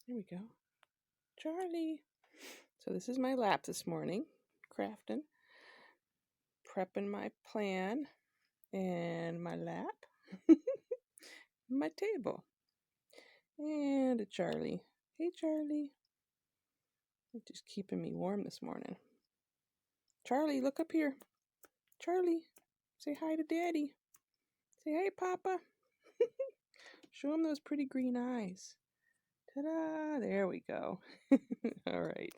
There we go. Charlie. So this is my lap this morning, crafting, prepping my plan, and my lap, my table, and a Charlie. Hey, Charlie. You're just keeping me warm this morning. Charlie, look up here. Charlie, say hi to Daddy. Say, hey, Papa. Show him those pretty green eyes. Ta-da! There we go. All right.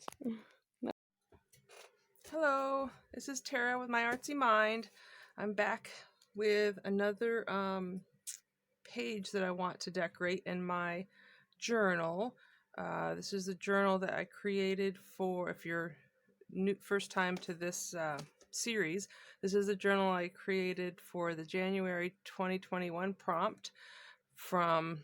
Hello, this is Tara with my artsy mind. I'm back with another page that I want to decorate in my journal. This is the journal that I created for, if you're new, first time to this series, this is the journal I created for the January 2021 prompt from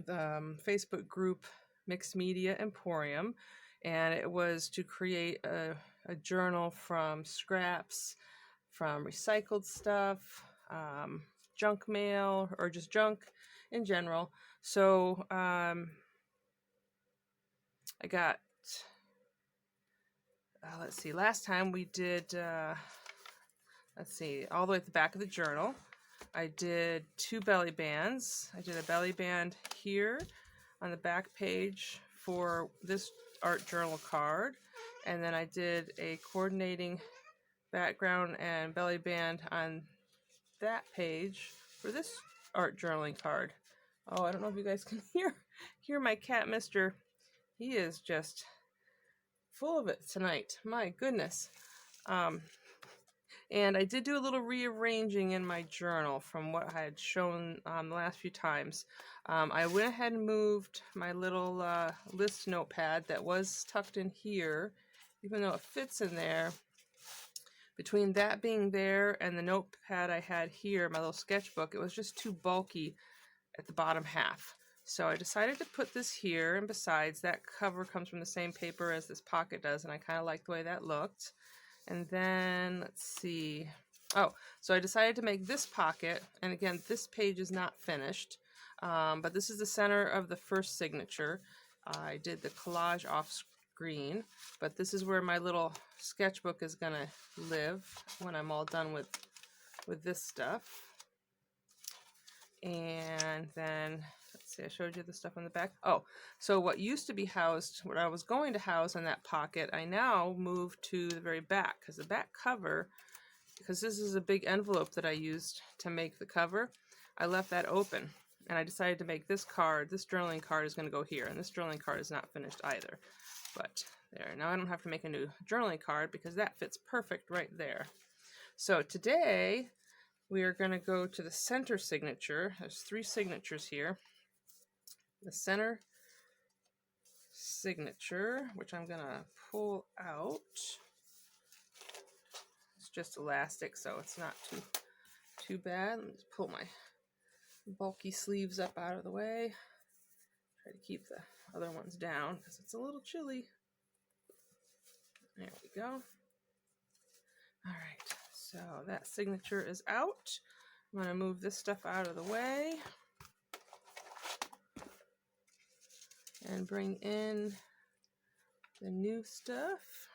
the Facebook group Mixed Media Emporium, and it was to create a journal from scraps, from recycled stuff, junk mail, or just junk in general. So I got, let's see, last time we did, let's see, all the way at the back of the journal, I did 2 belly bands. I did a belly band here on the back page for this art journal card, and then I did a coordinating background and belly band on that page for this art journaling card. Oh, I don't know if you guys can hear my cat, Mister. He is just full of it tonight. My goodness. And I did do a little rearranging in my journal from what I had shown the last few times. I went ahead and moved my little list notepad that was tucked in here, even though it fits in there. Between that being there and the notepad I had here, my little sketchbook, it was just too bulky at the bottom half. So I decided to put this here, and besides, that cover comes from the same paper as this pocket does, and I kind of like the way that looked. And then, let's see. Oh, so I decided to make this pocket, and again, this page is not finished, but this is the center of the first signature. I did the collage off screen, but this is where my little sketchbook is gonna live when I'm all done with this stuff. And then, let's see, I showed you the stuff on the back. Oh, so what used to be housed, what I was going to house in that pocket, I now moved to the very back, because the back cover, because this is a big envelope that I used to make the cover, I left that open. And I decided to make this card, this journaling card is going to go here, and this journaling card is not finished either. But there, now I don't have to make a new journaling card because that fits perfect right there. So today, we are going to go to the center signature. There's 3 signatures here. The center signature, which I'm going to pull out. It's just elastic, so it's not too bad. Let me just pull my bulky sleeves up out of the way. Try to keep the other ones down because it's a little chilly. There we go. All right, so that signature is out. I'm going to move this stuff out of the way and bring in the new stuff.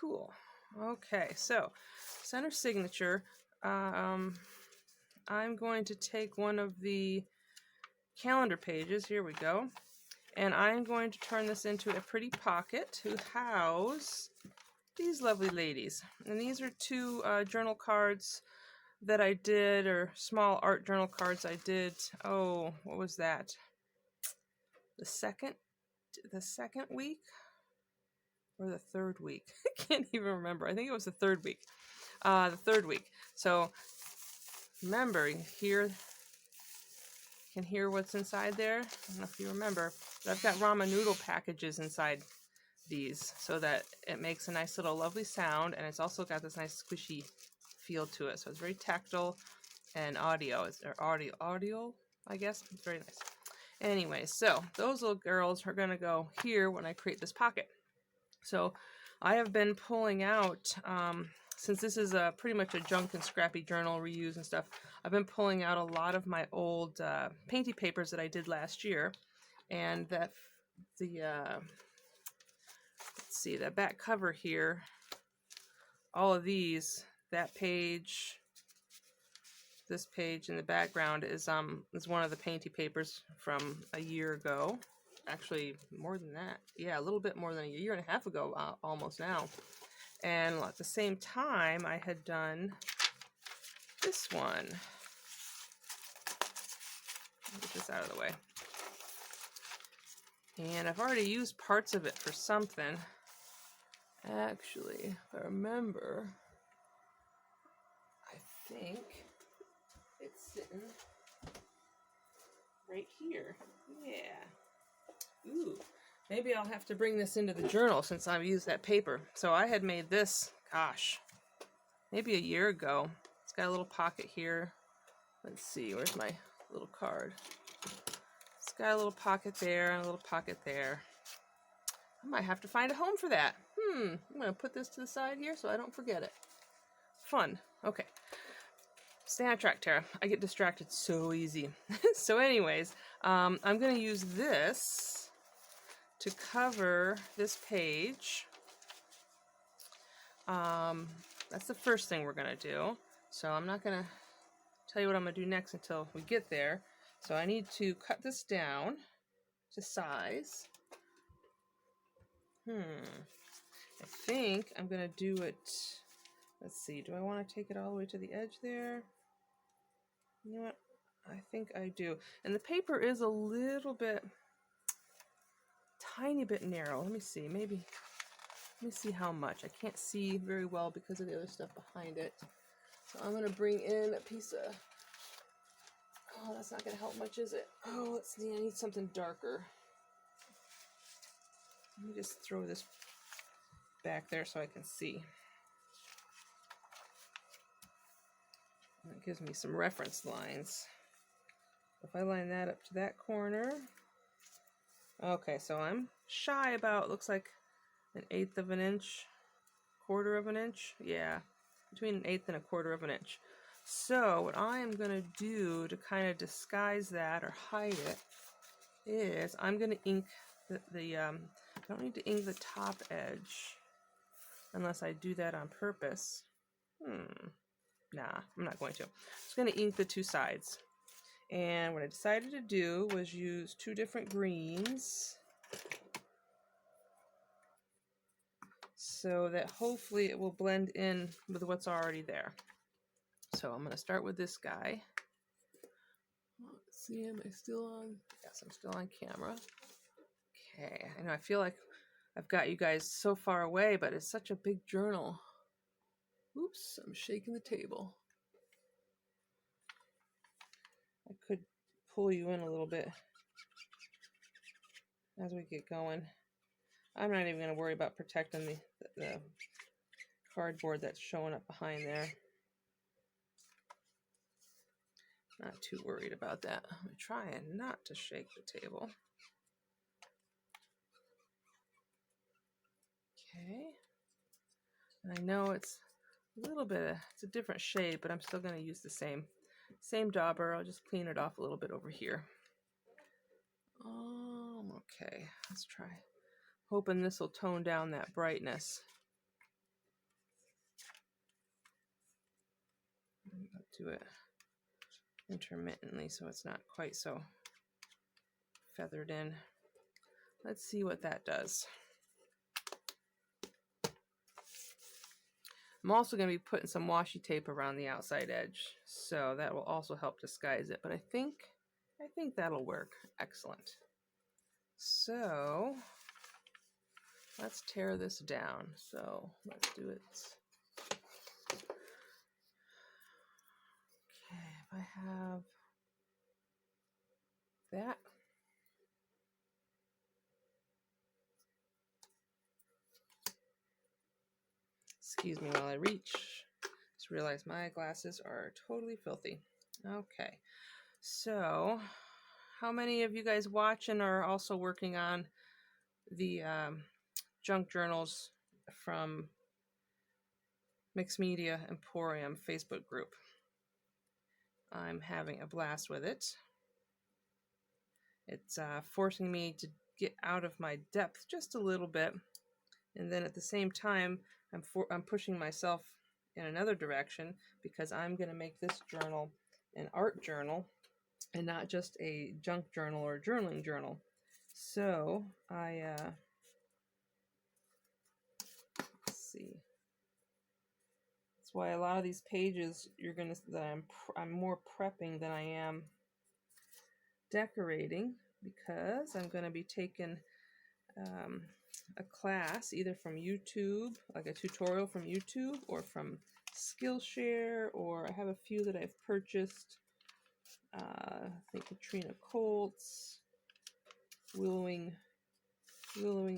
Cool. Okay, so center signature. I'm going to take one of the calendar pages. Here we go. And I'm going to turn this into a pretty pocket to house these lovely ladies. And these are 2 journal cards that I did, or small art journal cards I did. Oh, what was that? The second week or the 3rd week? I can't even remember. I think it was the 3rd week. The 3rd week. So remember, you can hear what's inside there. I don't know if you remember, but I've got ramen noodle packages inside these so that it makes a nice little lovely sound, and it's also got this nice squishy feel to it. So it's very tactile and audio. It's audio, I guess. It's very nice. Anyway, so those little girls are going to go here when I create this pocket. So I have been pulling out, since this is pretty much a junk and scrappy journal reuse and stuff, I've been pulling out a lot of my old painty papers that I did last year. And that let's see, that back cover here, all of these, that page, this page in the background is one of the painty papers from a year ago. Actually, more than that. Yeah, a little bit more than a year and a half ago, almost now. And at the same time, I had done this one. Get this out of the way. And I've already used parts of it for something. Actually, if I remember, I think it's sitting right here. Yeah. Ooh. Maybe I'll have to bring this into the journal since I've used that paper. So I had made this, gosh, maybe a year ago. It's got a little pocket here. Let's see, where's my little card? It's got a little pocket there and a little pocket there. I might have to find a home for that. I'm going to put this to the side here so I don't forget it. Fun. Okay. Stay on track, Tara. I get distracted so easy. So anyways, I'm going to use this to cover this page. That's the first thing we're going to do. So I'm not going to tell you what I'm going to do next until we get there. So I need to cut this down to size. I think I'm going to do it, let's see, do I want to take it all the way to the edge there? You know what? I think I do. And the paper is a little bit, tiny bit narrow. Let me see, let me see how much. I can't see very well because of the other stuff behind it. So I'm going to bring in a piece of, oh, that's not going to help much, is it? Oh, let's see, I need something darker. Let me just throw this back there so I can see. That gives me some reference lines. If I line that up to that corner. Okay, so I'm shy about, looks like 1/8 of an inch, 1/4 of an inch. Yeah, between 1/8 and 1/4 of an inch. So what I am going to do to kind of disguise that or hide it is I'm going to ink I don't need to ink the top edge unless I do that on purpose. Nah, I'm not going to. I'm just going to ink the two sides. And what I decided to do was use 2 different greens so that hopefully it will blend in with what's already there. So I'm going to start with this guy. Let's see, am I still on? Yes, I'm still on camera. Okay, I know I feel like I've got you guys so far away, but it's such a big journal. Oops, I'm shaking the table. I could pull you in a little bit as we get going. I'm not even going to worry about protecting the cardboard that's showing up behind there. Not too worried about that. I'm trying not to shake the table. Okay. And I know it's a little bit, it's a different shade, but I'm still going to use the same dauber. I'll just clean it off a little bit over here. Okay, let's try. Hoping this will tone down that brightness. I'll do it intermittently so it's not quite so feathered in. Let's see what that does. I'm also going to be putting some washi tape around the outside edge, so that will also help disguise it, but I think that'll work. Excellent. So let's tear this down. So let's do it. Okay, if I have that. Excuse me while I reach. Just realized my glasses are totally filthy. Okay, so how many of you guys watching are also working on the junk journals from Mixed Media Emporium Facebook group? I'm having a blast with it. It's forcing me to get out of my depth just a little bit. And then at the same time, I'm pushing myself in another direction because I'm going to make this journal an art journal and not just a junk journal or a journaling journal. So let's see. That's why a lot of these pages I'm more prepping than I am decorating, because I'm going to be taking a class either from YouTube, like a tutorial from YouTube, or from Skillshare, or I have a few that I've purchased. I think Katrina Colts, Willowing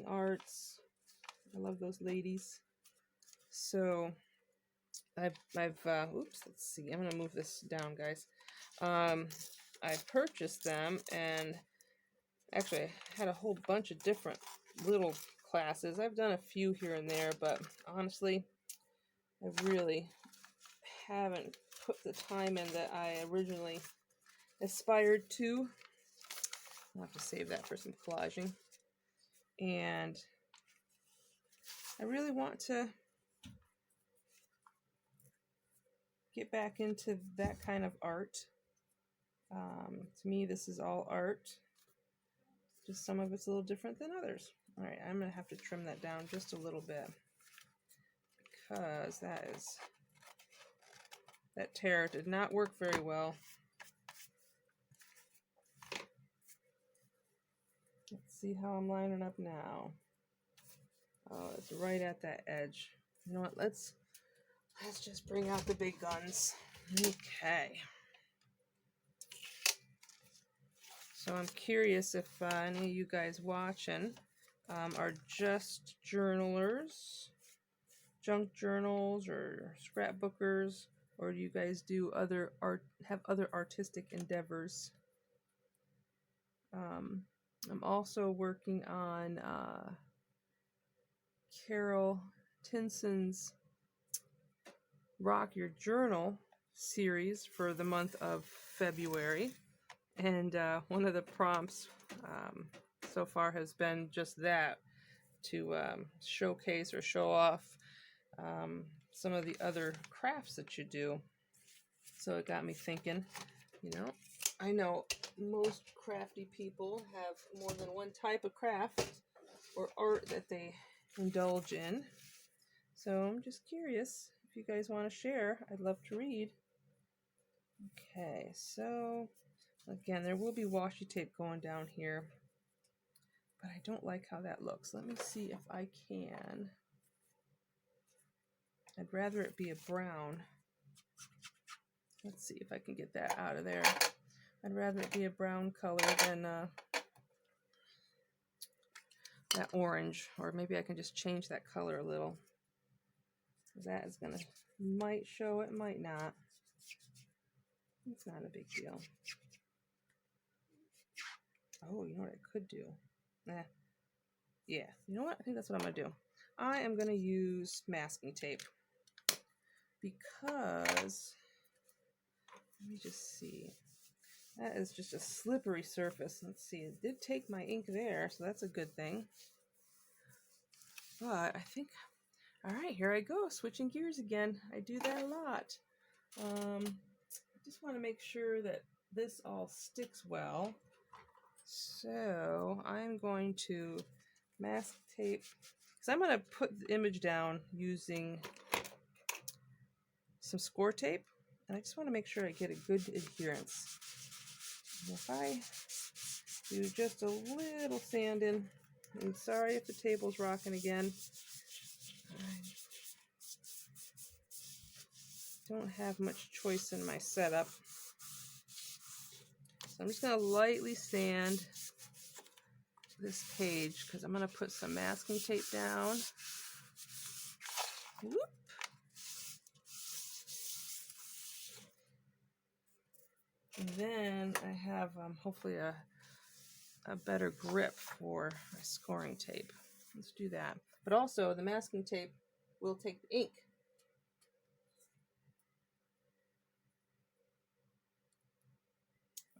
Arts. I love those ladies. So I've oops, let's see. I'm gonna move this down, guys. I purchased them, and actually I had a whole bunch of different little classes. I've done a few here and there, but honestly, I really haven't put the time in that I originally aspired to. I'll have to save that for some collaging. And I really want to get back into that kind of art. To me, this is all art. Just some of it's a little different than others. All right, I'm going to have to trim that down just a little bit, because that tear did not work very well. Let's see how I'm lining up now. Oh, it's right at that edge. You know what? Let's just bring out the big guns. Okay. So I'm curious if any of you guys watching are just journalers, junk journals, or scrapbookers, or do you guys do have other artistic endeavors? I'm also working on Carol Tinson's Rock Your Journal series for the month of February. And one of the prompts so far has been just that, to showcase or show off some of the other crafts that you do. So it got me thinking, I know most crafty people have more than one type of craft or art that they indulge in. So I'm just curious if you guys want to share. I'd love to read. Okay, so again, there will be washi tape going down here, but I don't like how that looks. Let me see if I can. I'd rather it be a brown. Let's see if I can get that out of there. I'd rather it be a brown color than that orange, or maybe I can just change that color a little. That is gonna, might show, it might not. It's not a big deal. Oh, you know what I could do? Yeah, you know what? I think that's what I'm gonna do. I am gonna use masking tape, because let me just see. That is just a slippery surface. Let's see. It did take my ink there, so that's a good thing. But I think, all right, here I go, switching gears again. I do that a lot. I just want to make sure that this all sticks well. So I'm going to mask tape, because I'm going to put the image down using some score tape, and I just want to make sure I get a good adherence. And if I do just a little sanding, and sorry if the table's rocking again, I don't have much choice in my setup. So I'm just going to lightly sand this page, because I'm going to put some masking tape down. Whoop. And then I have hopefully a better grip for my scoring tape. Let's do that. But also the masking tape will take the ink.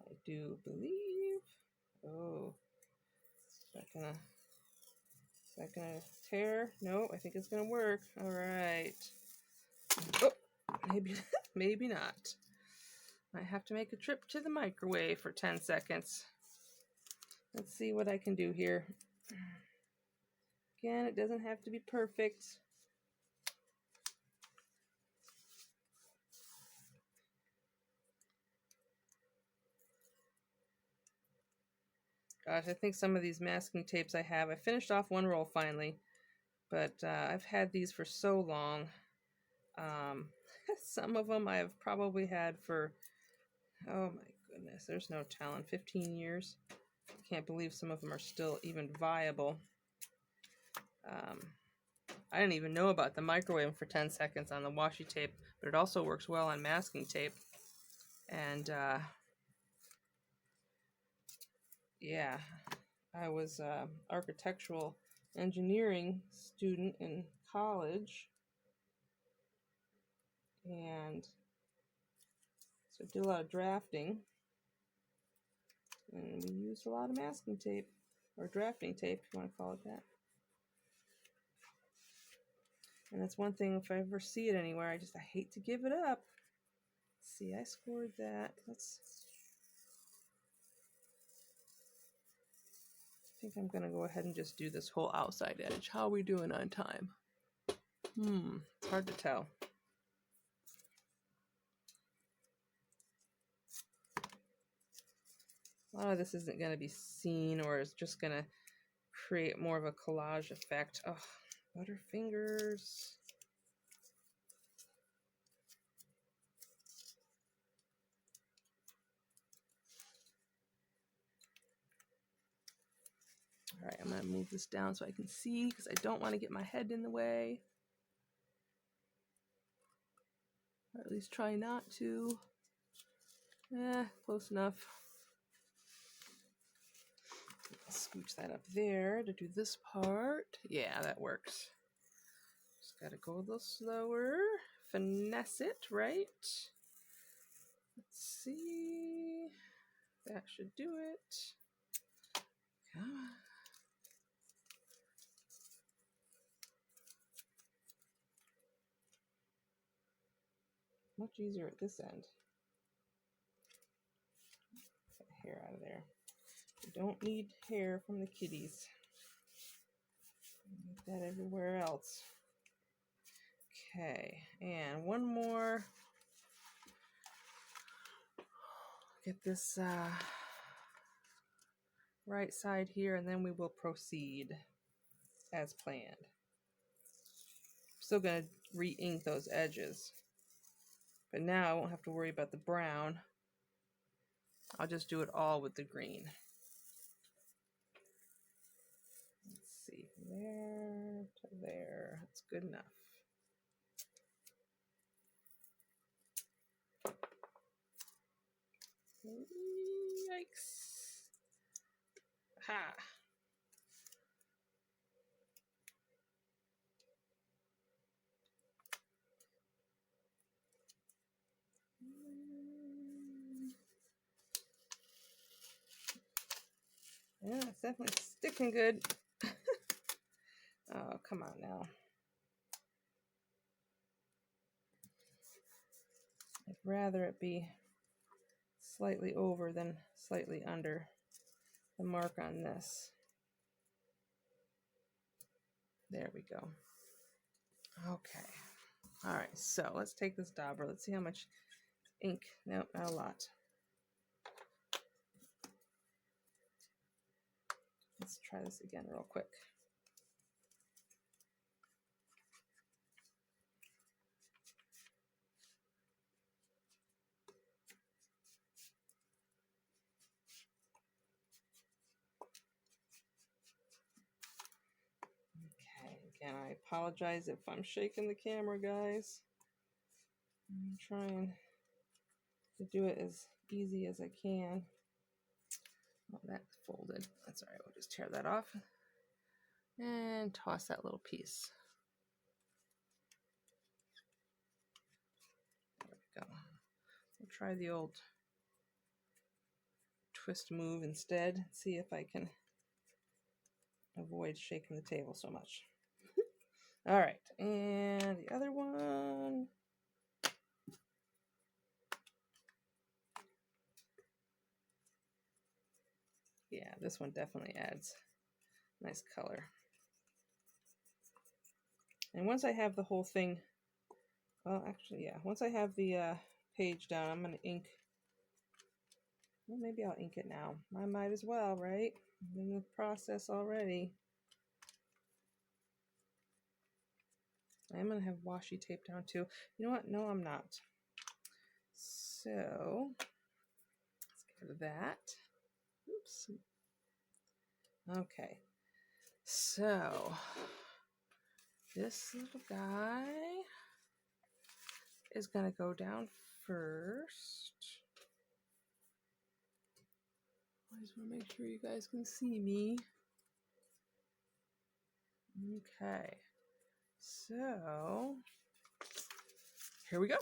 I do believe Oh, is that gonna tear? No, I think it's gonna work. All right. Oh, maybe, maybe not. I have to make a trip to the microwave for 10 seconds. Let's see what I can do here. Again, it doesn't have to be perfect. Gosh, I think some of these masking tapes I finished off one roll finally, but I've had these for so long. Some of them I've probably had for, oh my goodness, there's no telling, 15 years. Can't believe some of them are still even viable. I didn't even know about the microwave for 10 seconds on the washi tape, but it also works well on masking tape. And yeah, I was an architectural engineering student in college, and so I did a lot of drafting, and we used a lot of masking tape, or drafting tape, if you want to call it that. And that's one thing, if I ever see it anywhere, I hate to give it up. Let's see, I scored that. I think I'm going to go ahead and just do this whole outside edge. How are we doing on time? It's hard to tell. A lot of this isn't going to be seen, or it's just going to create more of a collage effect. Oh, Butterfingers. All right, I'm going to move this down so I can see, because I don't want to get my head in the way. Or at least try not to. Close enough. Scooch that up there to do this part. Yeah, that works. Just gotta go a little slower. Finesse it, right? Let's see. That should do it. Come on. Much easier at this end. Get the hair out of there. You don't need hair from the kitties. Need that everywhere else. Okay, and one more. Get this right side here, and then we will proceed as planned. Still going to re-ink those edges, but now I won't have to worry about the brown. I'll just do it all with the green. Let's see, from there to there. That's good enough. Yikes. Ha! Yeah, it's definitely sticking good. Oh, come on now. I'd rather it be slightly over than slightly under the mark on this. There we go. Okay. All right, so let's take this dauber. Let's see how much ink. Nope, not a lot. Let's try this again real quick. Okay, again, I apologize if I'm shaking the camera, guys. I'm trying to do it as easy as I can. Oh, that's folded. That's all right. We'll just tear that off and toss that little piece. There we go. We'll try the old twist move instead. See if I can avoid shaking the table so much. All right, and the other one. Yeah, this one definitely adds nice color. And once I have the whole thing, well, actually, yeah, once I have the page down, I'm going to ink. Well, maybe I'll ink it now. I might as well, right? I'm in the process already. I'm going to have washi tape down too. You know what? No, I'm not. So, let's get rid of that. Oops. Okay. So, this little guy is going to go down first. I just want to make sure you guys can see me. Okay. So, here we go.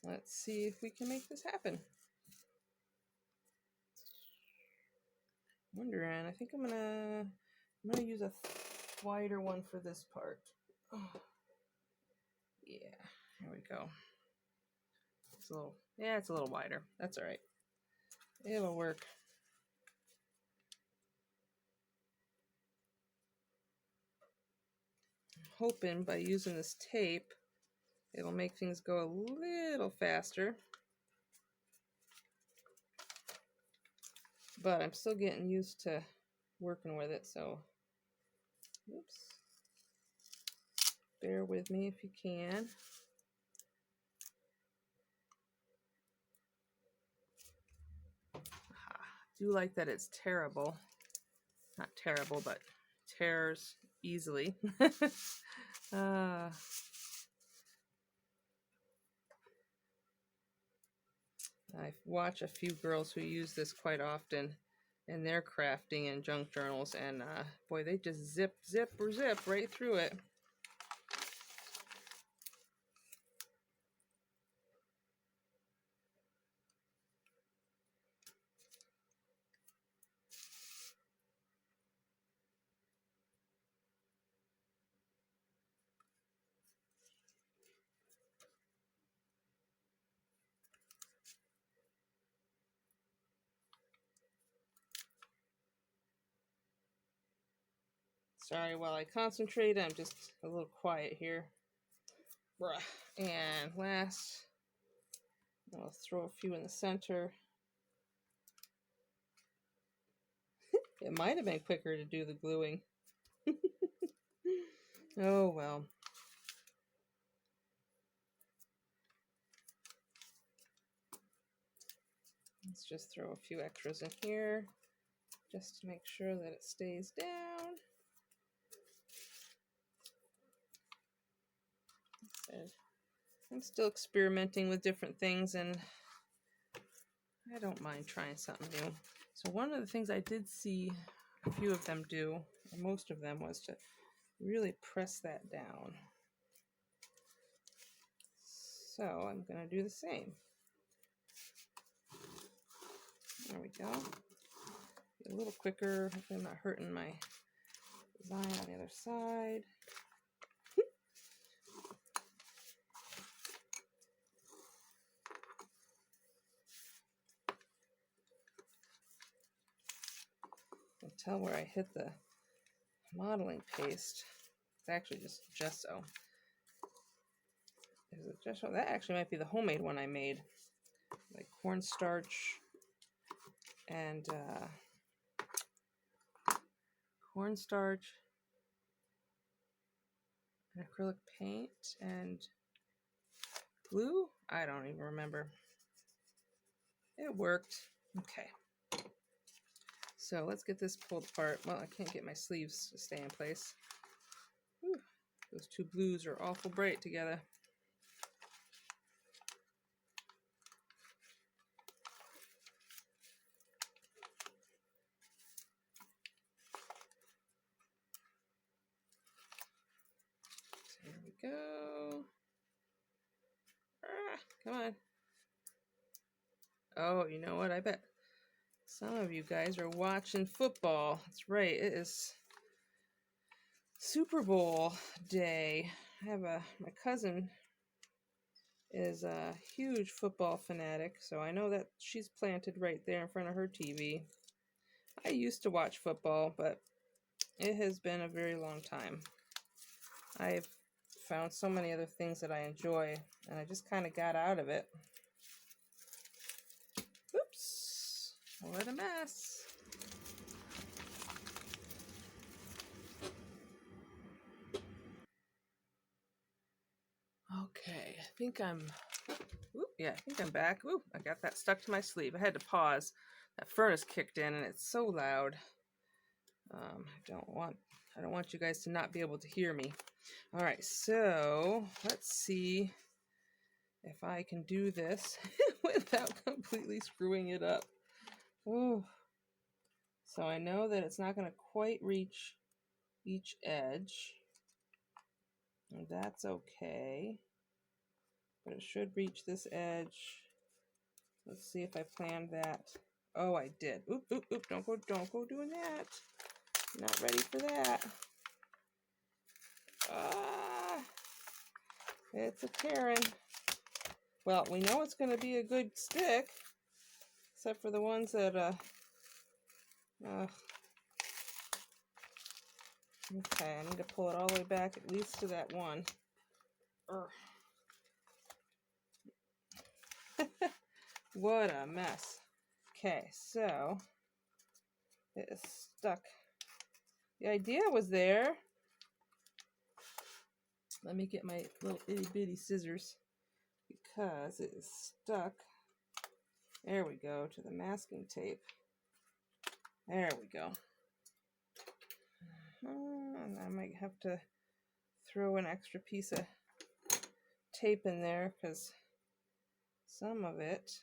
Let's see if we can make this happen. Wondering, I think I'm gonna use a wider one for this part. Oh. Yeah, here we go. It's a little, yeah, it's a little wider. That's all right. It'll work. I'm hoping by using this tape, it'll make things go a little faster. But I'm still getting used to working with it, so oops. Bear with me if you can. I do like that it's tearable. Not terrible, but tears easily. I watch a few girls who use this quite often in their crafting and junk journals, and boy, they just zip right through it. Sorry, while I concentrate, I'm just a little quiet here. And last, I'll throw a few in the center. It might have been quicker to do the gluing. Oh well. Let's just throw a few extras in here just to make sure that it stays down. I'm still experimenting with different things, and I don't mind trying something new. So one of the things I did see a few of them do, or most of them, was to really press that down. So I'm going to do the same. There we go. Be a little quicker. Hopefully I'm not hurting my design on the other side. You can tell where I hit the modeling paste. It's actually just gesso. Is it gesso? That actually might be the homemade one I made. Like cornstarch and cornstarch and acrylic paint and glue. I don't even remember. It worked. Okay. So let's get this pulled apart. Well, I can't get my sleeves to stay in place. Whew. Those two blues are awful bright together. There we go. Ah, come on. Oh, you know what? I bet Some of you guys are watching football. That's right, it is Super Bowl day. My cousin is a huge football fanatic, so I know that she's planted right there in front of her TV. I used to watch football, but it has been a very long time. I've found so many other things that I enjoy, and I just kind of got out of it. Oops, what a mess. Okay, I think I'm back. Ooh, I got that stuck to my sleeve. I had to pause. That furnace kicked in and it's so loud. I don't want you guys to not be able to hear me. All right, so let's see if I can do this without completely screwing it up. Ooh. So I know that it's not going to quite reach each edge. And that's okay. But it should reach this edge. Let's see if I planned that. Oh, I did. Oop, oop, oop. Don't go doing that. Not ready for that. Ah, it's a tearing. Well, we know it's going to be a good stick, except for the ones that, okay, I need to pull it all the way back at least to that one. What a mess. Okay, so it is stuck. The idea was there. Let me get my little itty bitty scissors because it is stuck. There we go, to the masking tape. There we go. I might have to throw an extra piece of tape in there because some of it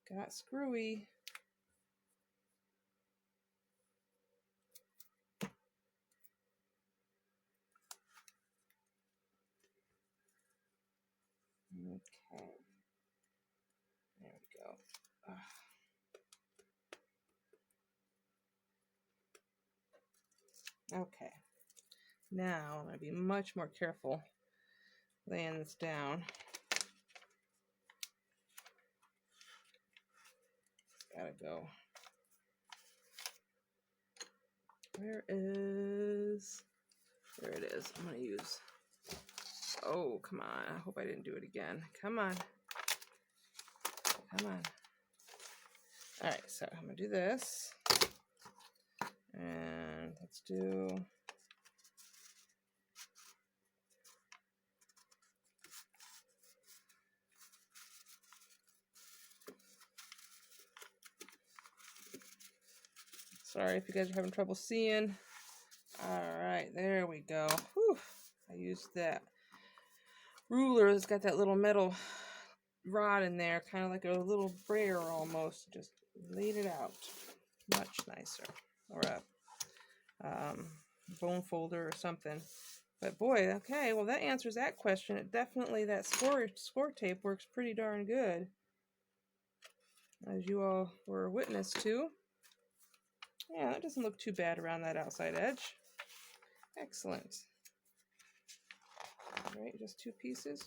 got screwy. Okay. There we go. Okay. Now I'm going to be much more careful laying this down. It's got to go. There it is. I'm going to use, oh, come on. I hope I didn't do it again. Come on. Come on. All right, so I'm going to do this. And let's do, sorry if you guys are having trouble seeing. All right, there we go. Whew. I used that ruler that's got that little metal rod in there, kind of like a little brayer almost. Just laid it out. Much nicer. Or a bone folder or something. But boy, okay, well that answers that question. It definitely, that score tape works pretty darn good, as you all were witness to. Yeah, that doesn't look too bad around that outside edge. Excellent. All right, just two pieces.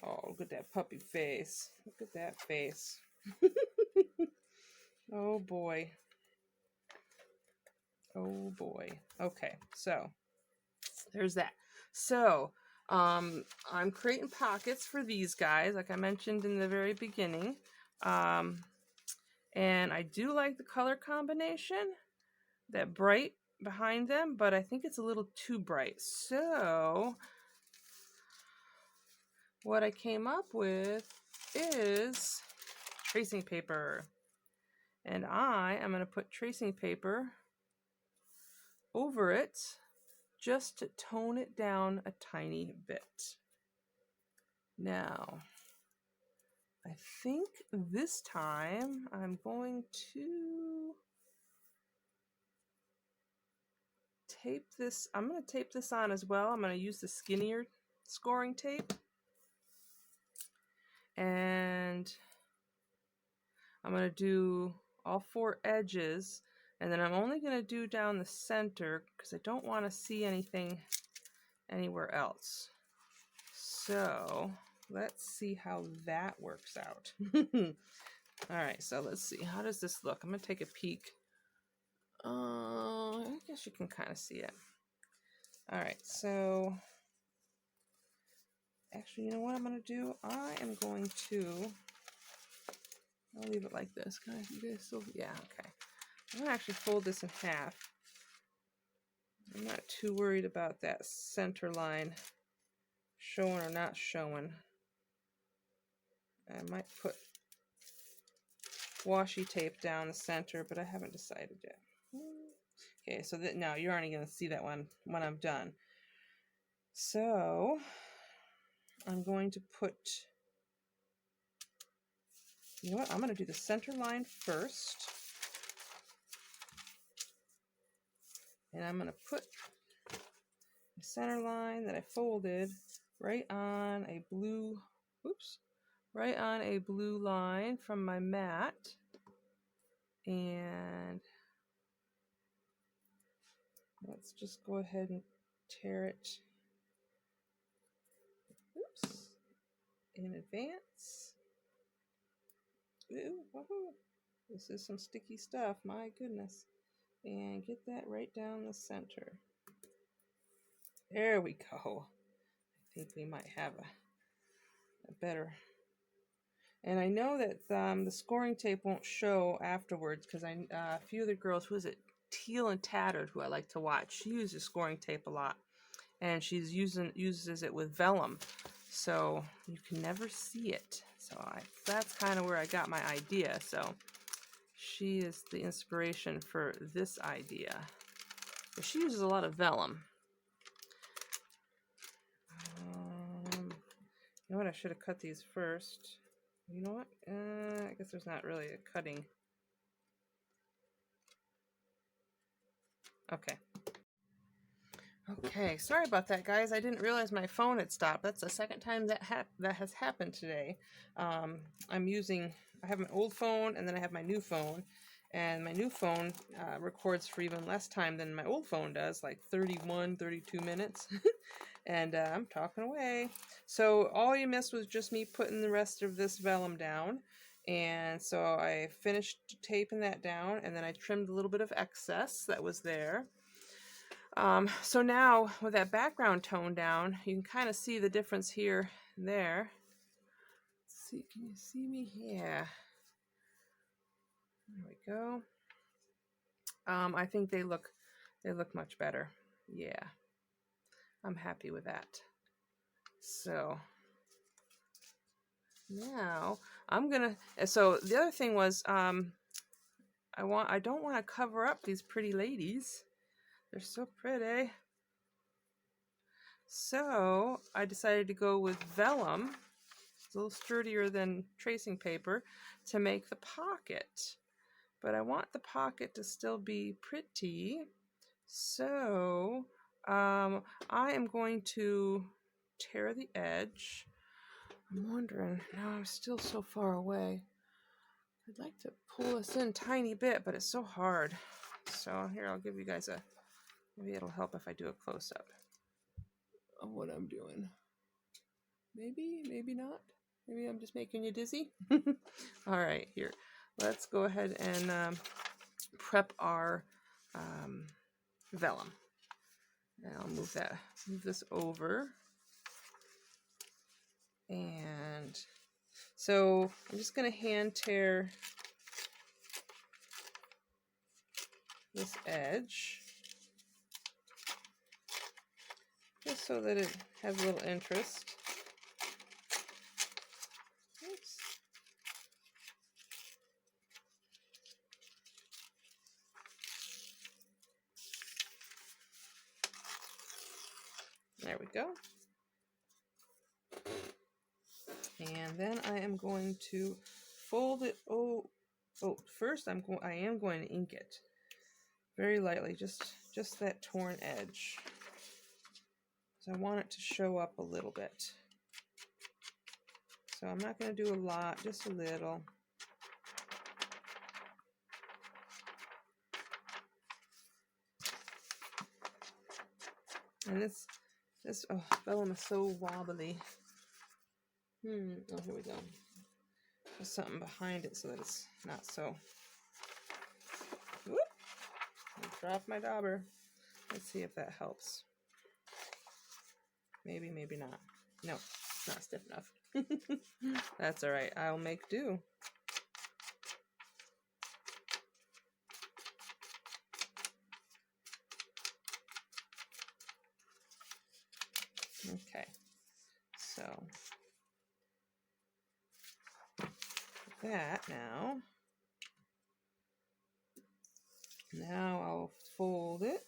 Oh, look at that puppy face. Look at that face. Oh boy. Oh boy. Okay, so there's that. So I'm creating pockets for these guys, like I mentioned in the very beginning. And I do like the color combination, that bright behind them, but I think it's a little too bright. So what I came up with is tracing paper. And I am going to put tracing paper over it just to tone it down a tiny bit. Now, I think this time I'm going to tape this. I'm going to tape this on as well. I'm going to use the skinnier scoring tape. And I'm going to do all 4 edges, and then I'm only going to do down the center because I don't want to see anything anywhere else. So let's see how that works out. All right, so let's see. How does this look? I'm going to take a peek. I guess you can kind of see it. All right, so actually, you know what I'm going to do? I am going to, I'll leave it like this. Can you guys still, yeah, okay. I'm going to actually fold this in half. I'm not too worried about that center line showing or not showing. I might put washi tape down the center, but I haven't decided yet. Okay, so that now you're only going to see that one when I'm done. So I'm going to put, you know what, I'm going to do the center line first. And I'm going to put the center line that I folded right on a blue, oops, right on a blue line from my mat. And let's just go ahead and tear it, oops, in advance. Ooh, woohoo. This is some sticky stuff, my goodness. And get that right down the center. There we go. I think we might have a better. And I know that the scoring tape won't show afterwards because a few of the girls, who is it, Teal and Tattered, who I like to watch, she uses scoring tape a lot, and she's uses it with vellum, so you can never see it. So that's kind of where I got my idea. So she is the inspiration for this idea. But she uses a lot of vellum. You know what? I should have cut these first. You know what? I guess there's not really a cutting. Okay. Okay, sorry about that, guys. I didn't realize my phone had stopped. That's the second time that has happened today. I have my old phone, and then I have my new phone. And my new phone records for even less time than my old phone does, like 31, 32 minutes. And I'm talking away. So all you missed was just me putting the rest of this vellum down. And so I finished taping that down, and then I trimmed a little bit of excess that was there. So now with that background tone down, you can kind of see the difference here and there. Let's see, can you see me? Yeah. There we go. I think they look much better. Yeah. I'm happy with that. So now so the other thing was, I don't want to cover up these pretty ladies. They're so pretty. So I decided to go with vellum. It's a little sturdier than tracing paper to make the pocket. But I want the pocket to still be pretty. So I am going to tear the edge. I'm wondering, now I'm still so far away. I'd like to pull this in a tiny bit, but it's so hard. So here, I'll give you guys maybe it'll help if I do a close-up of what I'm doing. Maybe, maybe not. Maybe I'm just making you dizzy. All right, here. Let's go ahead and prep our vellum. And I'll move this over. And so I'm just going to hand tear this edge, just so that it has a little interest. Oops. There we go. And then I am going to fold it. First I am going to ink it very lightly, just that torn edge. So I want it to show up a little bit. So I'm not going to do a lot, just a little. And this vellum is so wobbly. Oh, here we go. There's something behind it so that it's not so. Whoop! I dropped my dauber. Let's see if that helps. Maybe, maybe not. No, it's not stiff enough. That's all right. I'll make do. Okay, so that now I'll fold it.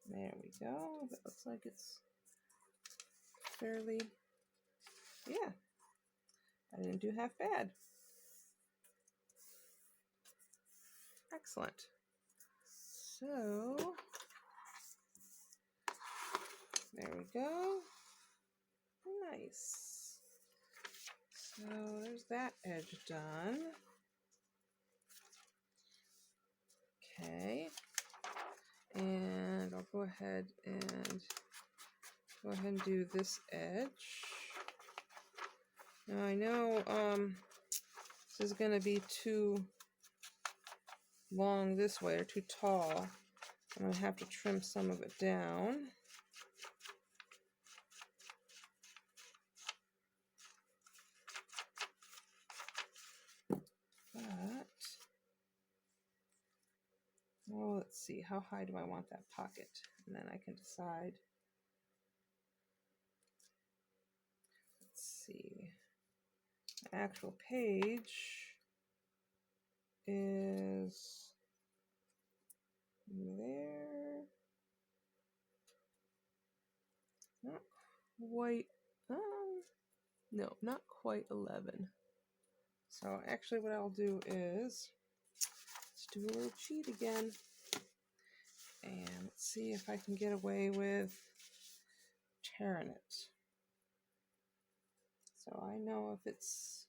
There we go. That looks like it's fairly, yeah, I didn't do half bad. Excellent. So, there we go. Nice. So, there's that edge done. Okay. And I'll go ahead and do this edge. Now I know this is going to be too long this way, or too tall. I'm going to have to trim some of it down. But, well, let's see, how high do I want that pocket? And then I can decide. Let's see. The actual page is there. Not quite, no, not quite 11. So actually what I'll do is, let's do a little cheat again. And let's see if I can get away with tearing it. So I know if it's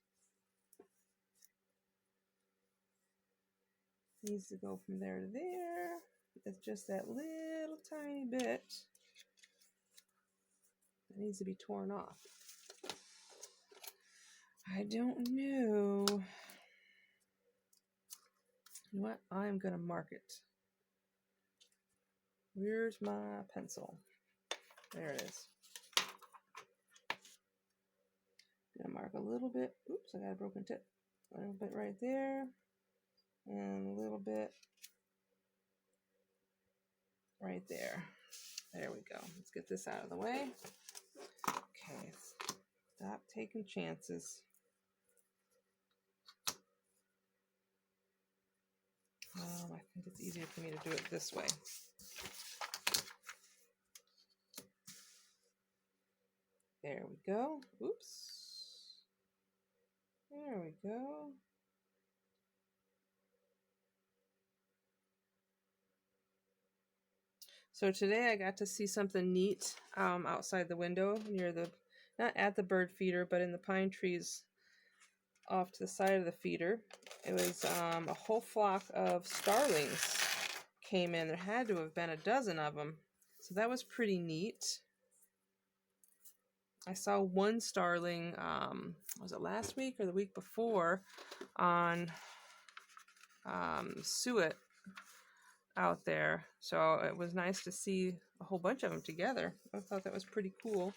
needs to go from there to there. It's just that little tiny bit that needs to be torn off. I don't know. You know what? I'm gonna mark it. Where's my pencil? There it is. Gonna mark a little bit. Oops, I got a broken tip. A little bit right there. And a little bit right there. There we go. Let's get this out of the way. Okay, stop taking chances. I think it's easier for me to do it this way. There we go. Oops. There we go. So today I got to see something neat outside the window near the, not at the bird feeder, but in the pine trees off to the side of the feeder. It was a whole flock of starlings came in. There had to have been a dozen of them. So that was pretty neat. I saw one starling, was it last week or the week before, on suet out there. So it was nice to see a whole bunch of them together. I thought that was pretty cool.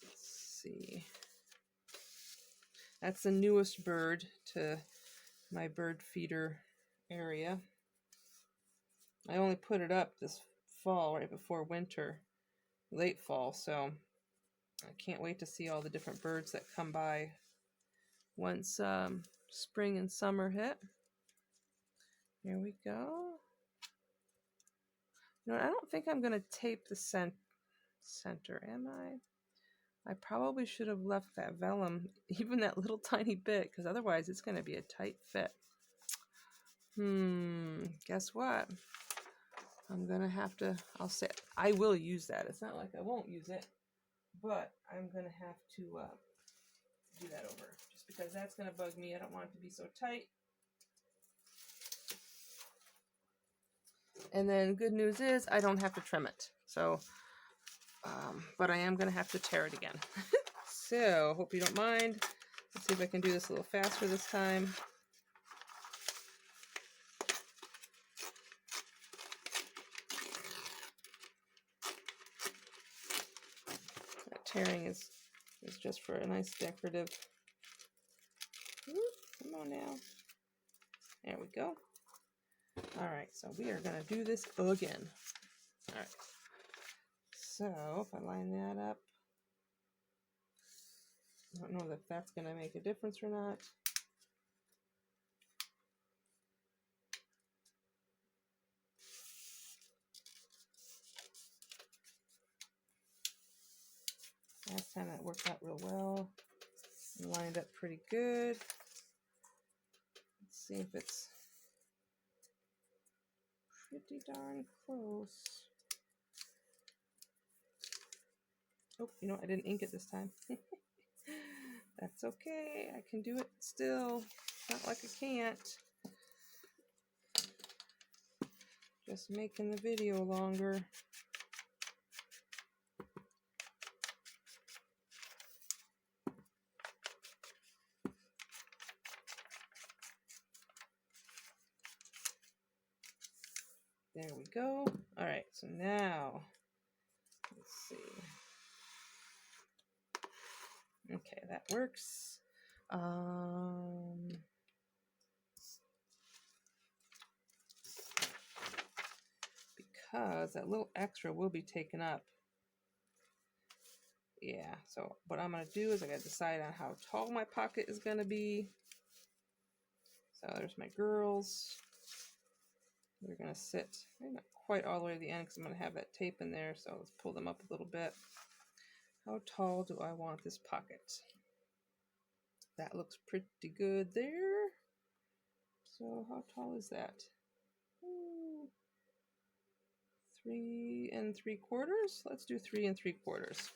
Let's see. That's the newest bird to my bird feeder area. I only put it up this fall, right before winter, late fall, so I can't wait to see all the different birds that come by once spring and summer hit. Here we go. You know, I don't think I'm going to tape the center, am I? I probably should have left that vellum, even that little tiny bit, because otherwise it's going to be a tight fit. Guess what? I'm gonna have to, I'll say, I will use that. It's not like I won't use it, but I'm gonna have to do that over, just because that's gonna bug me. I don't want it to be so tight. And then good news is I don't have to trim it. So, but I am gonna have to tear it again. So, hope you don't mind. Let's see if I can do this a little faster this time. That tearing is just for a nice decorative. Come on now. There we go. All right, so we are gonna do this again. All right. So if I line that up, I don't know if that's gonna make a difference or not. Last time that worked out real well. And lined up pretty good. Let's see if it's pretty darn close. Oh, you know what? I didn't ink it this time. That's okay. I can do it still. Not like I can't. Just making the video longer. There we go. All right, so now, let's see. Okay, that works. Because that little extra will be taken up. Yeah, so what I'm going to do is I got to decide on how tall my pocket is going to be. So there's my girls. They're going to sit, maybe not quite all the way to the end because I'm going to have that tape in there. So let's pull them up a little bit. How tall do I want this pocket? That looks pretty good there. So how tall is that? 3 3/4. Let's do 3 3/4.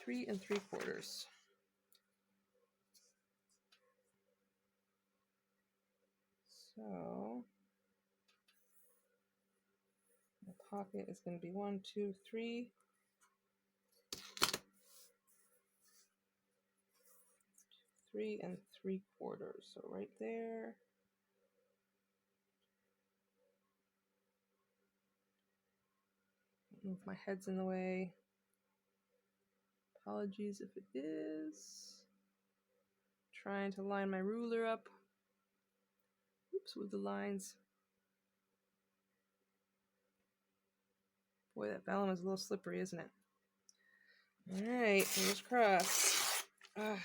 3 3/4. So the pocket is going to be 1, 2, 3. 3 3/4. So right there. Move my head's in the way. Apologies if it is. Trying to line my ruler up. Oops, with the lines. Boy, that vellum is a little slippery, isn't it? Alright, fingers crossed. Some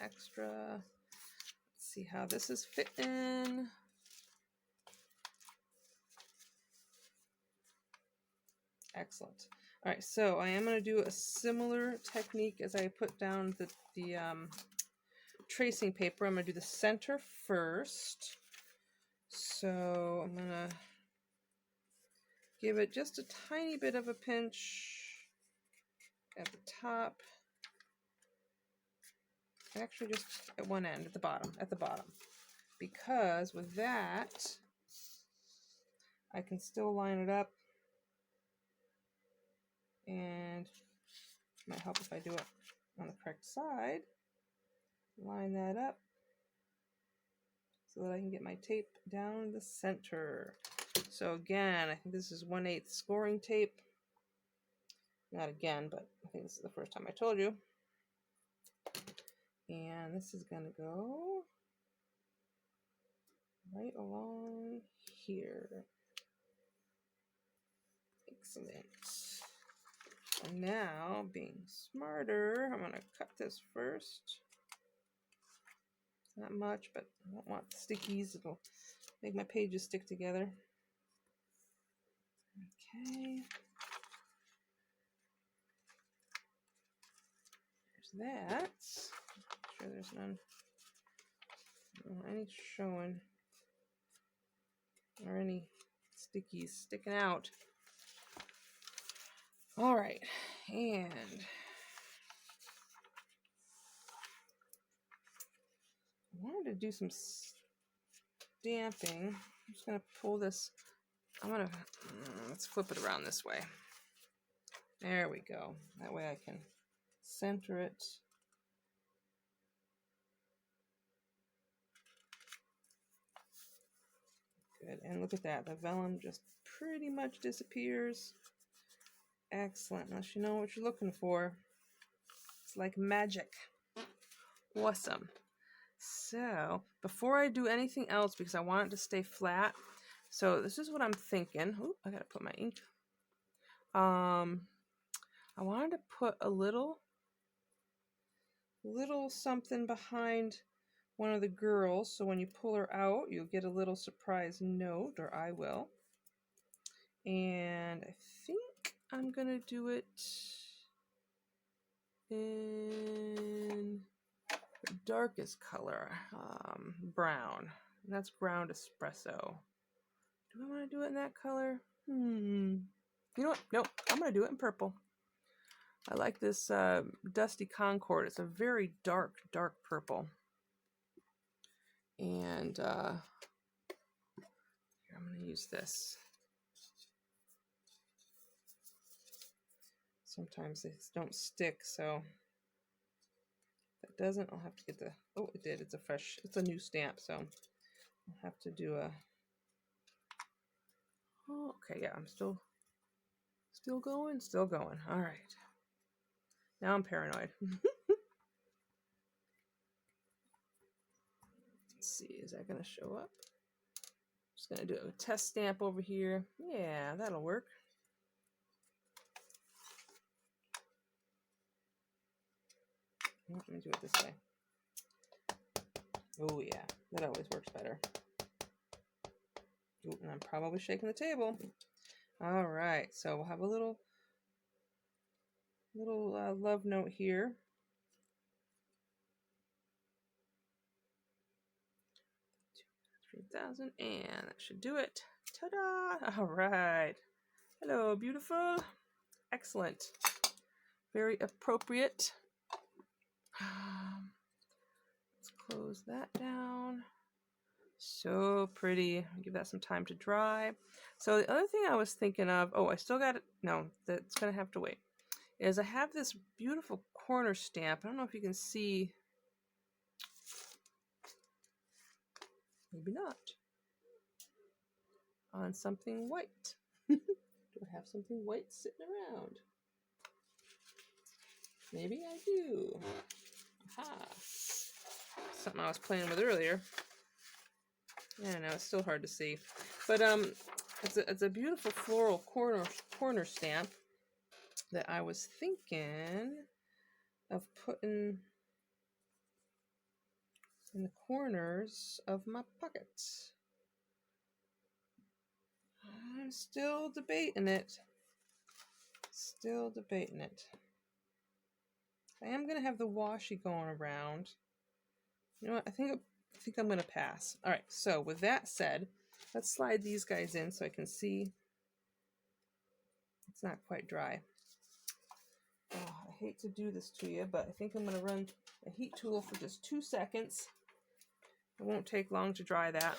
extra. Let's see how this is fitting. Excellent. All right, so I am going to do a similar technique as I put down the tracing paper. I'm going to do the center first. So I'm going to give it just a tiny bit of a pinch at the top. Actually, just at one end, at the bottom, because with that, I can still line it up, and it might help if I do it on the correct side. Line that up so that I can get my tape down the center. So again, I think this is 1/8 scoring tape. Not again, but I think this is the first time I told you. And this is going to go right along here. Excellent. And now, being smarter, I'm going to cut this first. Not much, but I don't want stickies. It'll make my pages stick together. Okay. There's that. Make sure there's none. Any showing. or any stickies sticking out. All right, and I wanted to do some stamping. I'm just gonna pull this. Let's flip it around this way. There we go. That way I can center it. Good, and look at that. The vellum just pretty much disappears. Excellent. Unless you know what you're looking for. It's like magic. Awesome. So, before I do anything else, because I want it to stay flat, so this is what I'm thinking. Oh, I gotta put my ink. I wanted to put a little something behind one of the girls, so when you pull her out, you'll get a little surprise note, or I will. And I think I'm gonna do it in the darkest color, brown. And that's ground espresso. Do I want to do it in that color? You know what? Nope. I'm going to do it in purple. I like this Dusty Concord. It's a very dark, dark purple. And here, I'm going to use this. Sometimes they don't stick, so if it doesn't, I'll have to get the... Oh, it did. It's a new stamp, so I'll have to do a... Oh, okay, yeah, I'm still going. All right. Now I'm paranoid. Let's see, is that going to show up? Just going to do a test stamp over here. Yeah, that'll work. Let me do it this way. Oh yeah, that always works better. Ooh, and I'm probably shaking the table. All right, so we'll have a little love note here. $3,000, and that should do it. Ta-da! All right. Hello, beautiful. Excellent. Very appropriate. Let's close that down. So pretty. I'll give that some time to dry. So the other thing I was thinking of, oh, I still got it. No, that's going to have to wait. Is I have this beautiful corner stamp. I don't know if you can see. Maybe not. On something white. Do I have something white sitting around? Maybe I do. Aha. Something I was playing with earlier. I don't know, it's still hard to see. But it's a beautiful floral corner stamp that I was thinking of putting in the corners of my pockets. I'm still debating it. I am gonna have the washi going around. You know what? I think I'm gonna pass. All right. So with that said, let's slide these guys in so I can see. It's not quite dry. Oh, I hate to do this to you, but I think I'm gonna run a heat tool for just 2 seconds. It won't take long to dry that.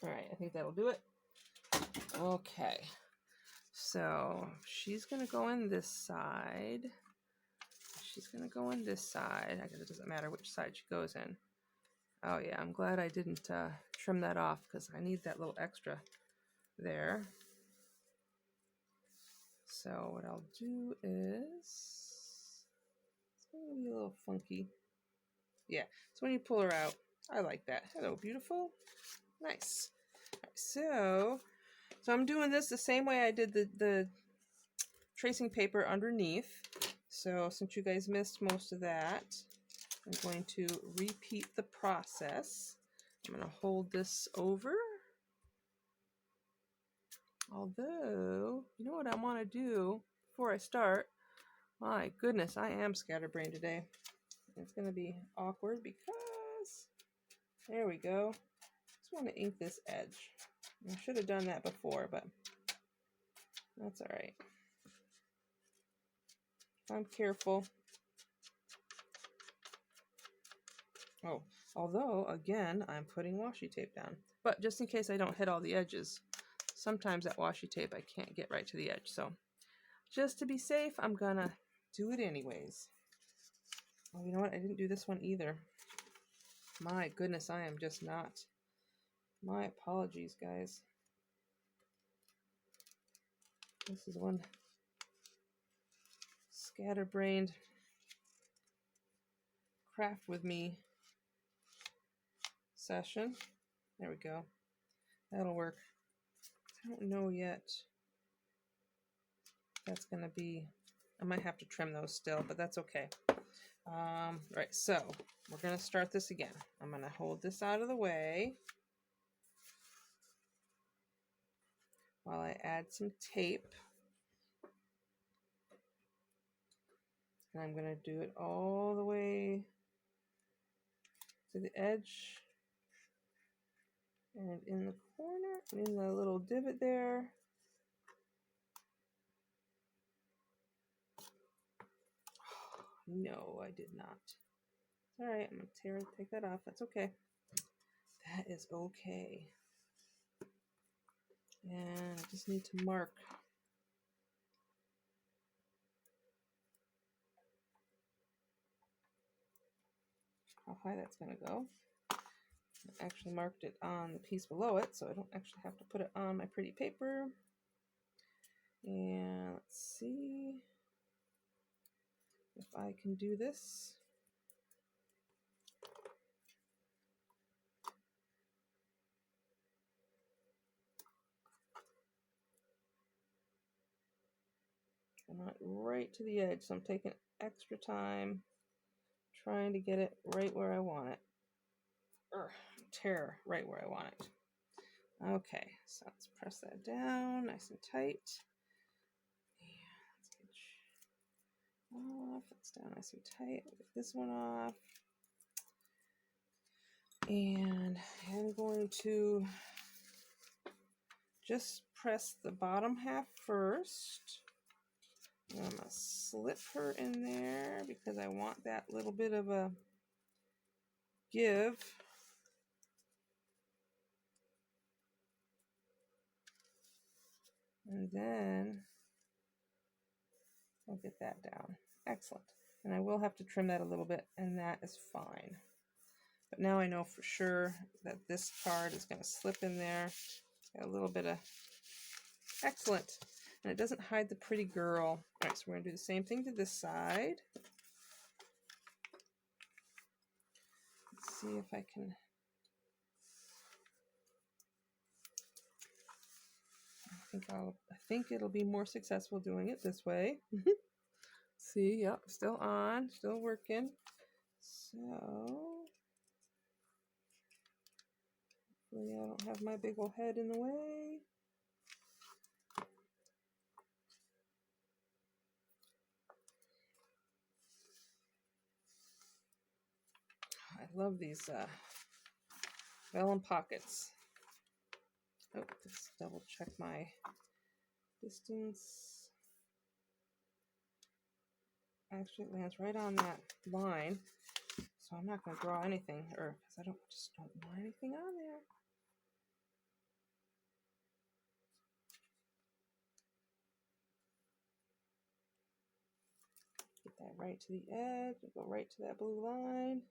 All right, I think that'll do it. Okay, so she's gonna go in this side. I guess it doesn't matter which side she goes in. Oh yeah, I'm glad I didn't trim that off because I need that little extra there. So what I'll do is, it's gonna be a little funky. Yeah, so when you pull her out, I like that. Hello, beautiful. Nice. All right, so I'm doing this the same way I did the tracing paper underneath. So since you guys missed most of that, I'm going to repeat the process. I'm going to hold this over. Although, you know what I want to do before I start? My goodness, I am scatterbrained today. It's going to be awkward because, there we go. Just want to ink this edge. I should have done that before, but that's all right. I'm careful. Oh, although, again, I'm putting washi tape down. But just in case I don't hit all the edges, sometimes that washi tape I can't get right to the edge. So just to be safe, I'm going to do it anyways. Oh, you know what? I didn't do this one either. My goodness, I am just not. My apologies, guys. This is one scatterbrained craft with me session. There we go. That'll work. I don't know yet. That's going to be, I might have to trim those still, but that's okay. Right, so we're going to start this again. I'm going to hold this out of the way while I add some tape. And I'm going to do it all the way to the edge and in the corner, in the little divot there. No, I did not. All right, I'm going to take that off. That's okay. That is okay. And I just need to mark how high that's going to go. I actually marked it on the piece below it, so I don't actually have to put it on my pretty paper. And let's see if I can do this. I'm not right to the edge, so I'm taking extra time trying to get it right where I want it. Tear right where I want it. Okay, so let's press that down nice and tight. And let's get off. It's down nice and tight. I'll get this one off. And I'm going to just press the bottom half first. I'm going to slip her in there because I want that little bit of a give. And then I'll get that down. Excellent. And I will have to trim that a little bit, and that is fine. But now I know for sure that this card is going to slip in there. Got a little bit of... Excellent. And it doesn't hide the pretty girl. All right, so we're going to do the same thing to this side. Let's see if I can... I think it'll be more successful doing it this way. See, yep, still on, still working. So, hopefully I don't have my big old head in the way. I love these vellum pockets. Oh, let's double check my distance. Actually, it lands right on that line, so I'm not going to draw anything, or because I just don't want anything on there. Get that right to the edge, go right to that blue line.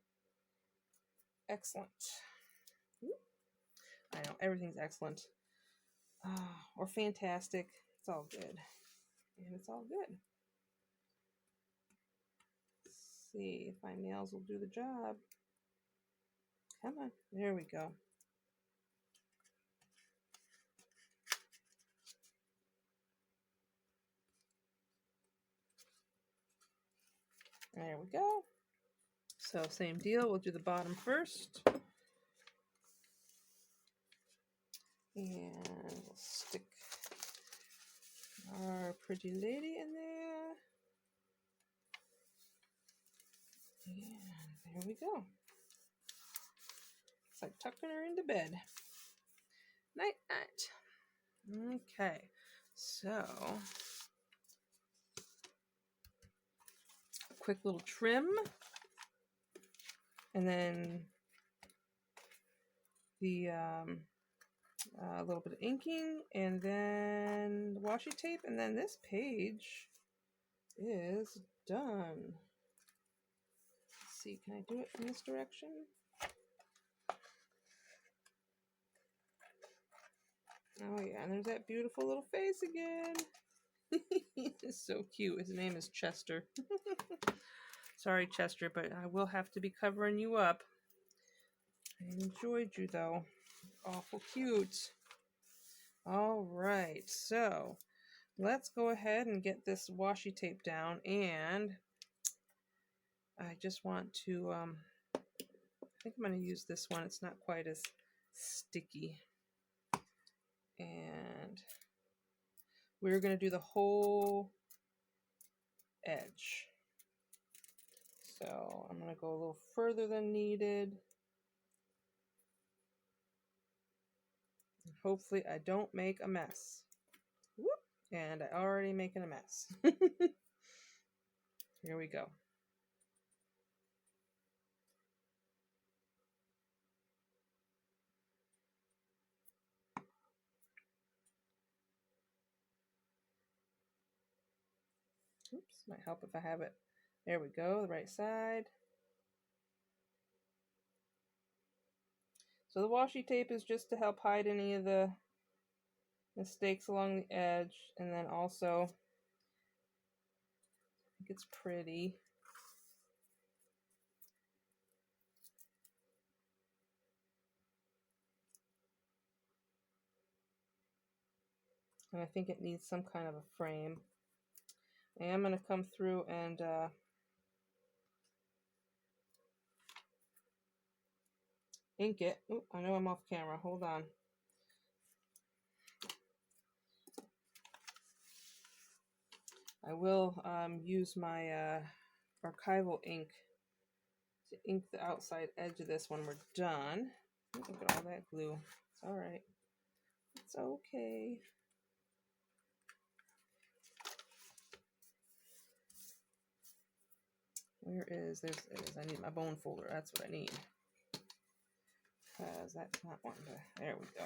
Excellent. I know, everything's excellent. Or fantastic. It's all good. And it's all good. Let's see if my nails will do the job. Come on. There we go. There we go. So same deal, we'll do the bottom first. And we'll stick our pretty lady in there. And there we go. It's like tucking her into bed. Night, night. Okay, so quick little trim. And then the a little bit of inking, and then the washi tape, and then this page is done. Let's see, can I do it from this direction? Oh yeah, and there's that beautiful little face again. It's so cute. His name is Chester. Sorry, Chester, but I will have to be covering you up. I enjoyed you though. Awful cute. All right, so let's go ahead and get this washi tape down, and I just want to, I think I'm going to use this one. It's not quite as sticky. And we're going to do the whole edge. So I'm going to go a little further than needed. Hopefully I don't make a mess. Whoop. And I already making a mess. Here we go. Oops, might help if I have it. There we go, the right side. So the washi tape is just to help hide any of the mistakes along the edge, and then also I think it's pretty. And I think it needs some kind of a frame. I am going to come through and ink it. Oop, I know I'm off camera. Hold on. I will use my archival ink to ink the outside edge of this when we're done. Look at all that glue. It's all right. It's okay. Where is this? I need my bone folder. That's what I need. Because that's not one. There we go.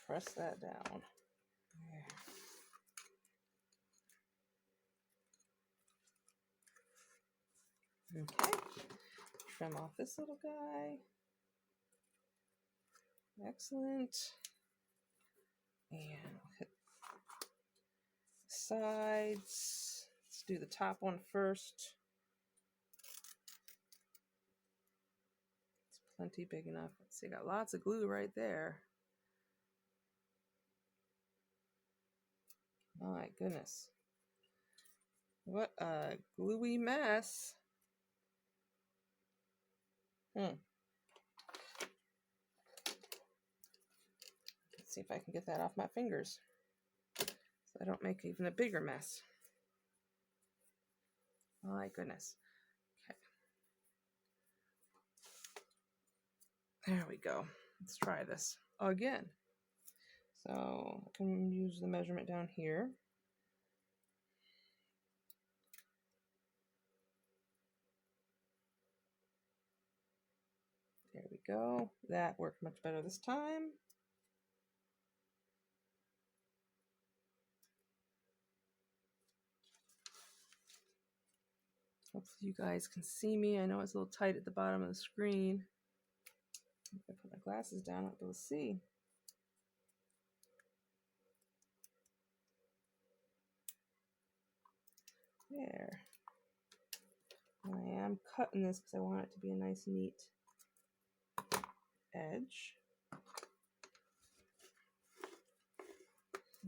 Press that down. There. Okay. Trim off this little guy. Excellent. And we'll hit the sides. Let's do the top one first. It's plenty big enough. Let's see, got lots of glue right there. My goodness. What a gluey mess. Let's see if I can get that off my fingers so I don't make even a bigger mess. My goodness. Okay. There we go. Let's try this again. So I can use the measurement down here. There we go. That worked much better this time. Hopefully you guys can see me. I know it's a little tight at the bottom of the screen. If I put my glasses down, I'll be able to see. There. I am cutting this because I want it to be a nice, neat edge.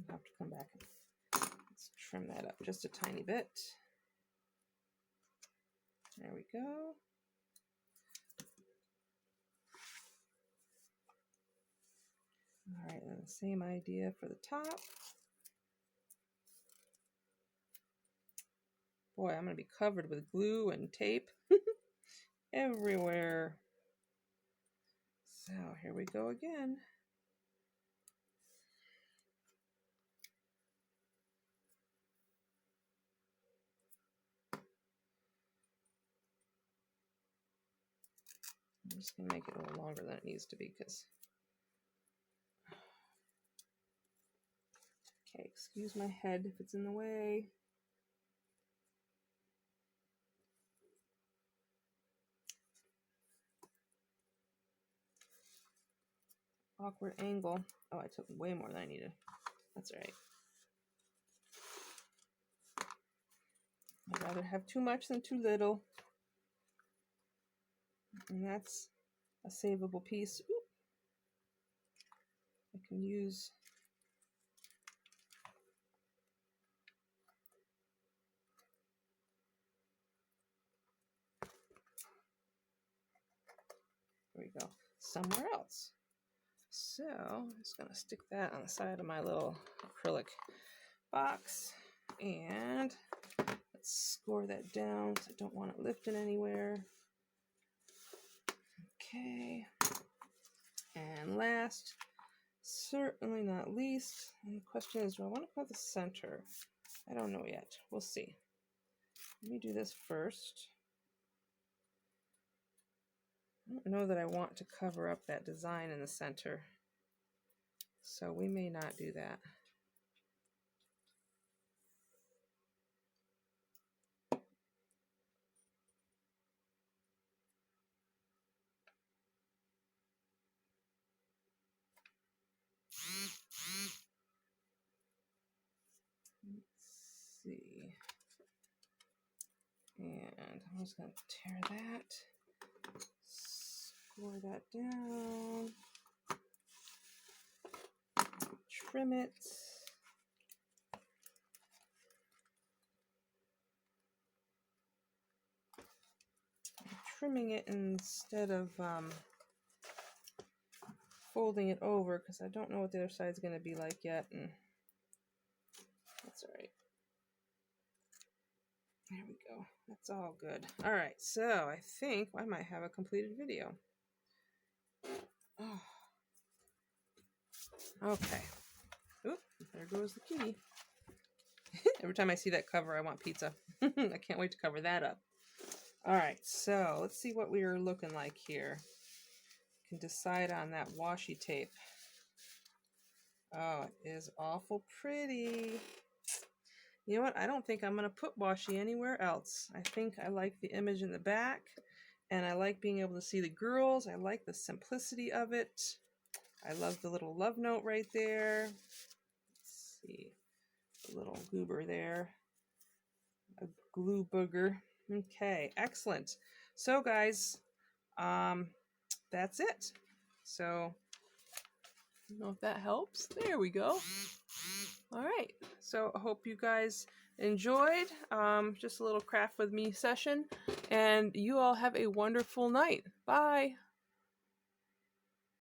I'll have to come back and let's trim that up just a tiny bit. There we go. All right, and the same idea for the top. Boy, I'm going to be covered with glue and tape everywhere. So here we go again. I'm just going to make it a little longer than it needs to be because... Okay, excuse my head if it's in the way. Awkward angle. Oh, I took way more than I needed. That's all right. I'd rather have too much than too little. And that's a savable piece. Oop. I can use... There we go. Somewhere else. So I'm just going to stick that on the side of my little acrylic box. And let's score that down because I don't want it lifting anywhere. Okay. And last, certainly not least, the question is, do I want to put the center? I don't know yet. We'll see. Let me do this first. I don't know that I want to cover up that design in the center, so we may not do that. Let's see. And I'm just going to tear that, score that down, trim it. I'm trimming it instead of folding it over because I don't know what the other side's going to be like yet, and that's all right. There we go. That's all good. All right, so I think I might have a completed video. Oh. Okay. Oop, there goes the key. Every time I see that cover, I want pizza. I can't wait to cover that up. All right, so let's see what we are looking like here. You can decide on that washi tape. Oh, it is awful pretty. You know what? I don't think I'm going to put washi anywhere else. I think I like the image in the back, and I like being able to see the girls. I like the simplicity of it. I love the little love note right there. Let's see. A little goober there. A glue booger. Okay, excellent. So guys, that's it. So, I don't know if that helps. There we go. All right, so I hope you guys enjoyed just a little craft with me session, and you all have a wonderful night. Bye.